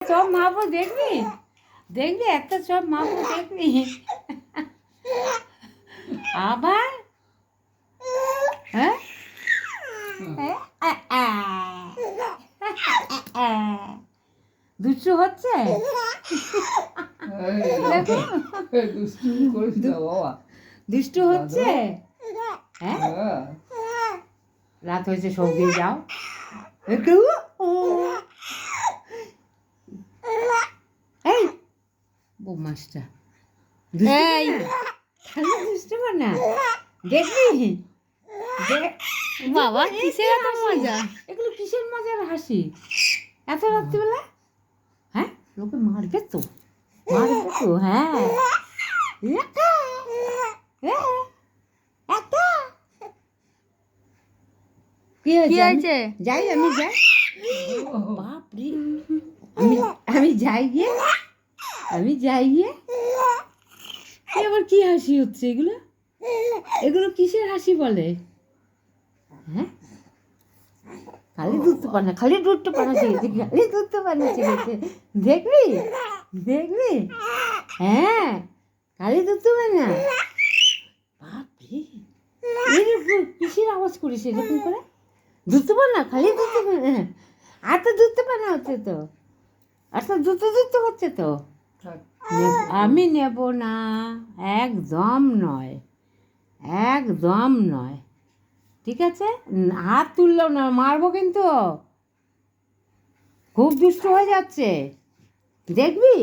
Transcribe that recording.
সব মাপো দেখবি, দেখবি একটা সব মাপো দেখবি। আবার হ্যাঁ দুষ্টু হচ্ছে, দুষ্টু হচ্ছে। হ্যাঁ রাত হয়েছে, সব দিয়ে যাও একটু। এই বৌমাসটা দুষ্টু না, দেখবি বাবা কিসের এত মজা? এগুলো কিসের মজার হাসি এত রাত্রিবেলা? হ্যাঁ লোকে মারবে তো, মারবে তো। হ্যাঁ কি হয়েছে? যাই আমি যাই, বাপরে আমি যাই গিয়ে, আমি যাই গিয়ে। আবার কি হাসি হচ্ছে এগুলো? এগুলো কিসের হাসি বলে? হ্যাঁ খালি দুধ পানা, খালি দুধটা পানা শিখেছে, খালি দুধটা পানা শিখেছে। দেখবি দেখবি, হ্যাঁ খালি দুধ পানা। বাপরে কিসের আওয়াজ করিস এরকম করে? দুধ পানা, খালি দুধ পানা, আর তো দুধ পানা হচ্ছে তো, আর তো দুধ হচ্ছে তো। আমি নেব না, একদম নয়, একদম নয়, ঠিক আছে? হাত তুললো না, মারবো কিন্তু। খুব দুষ্ট হয়ে যাচ্ছে, দেখবি।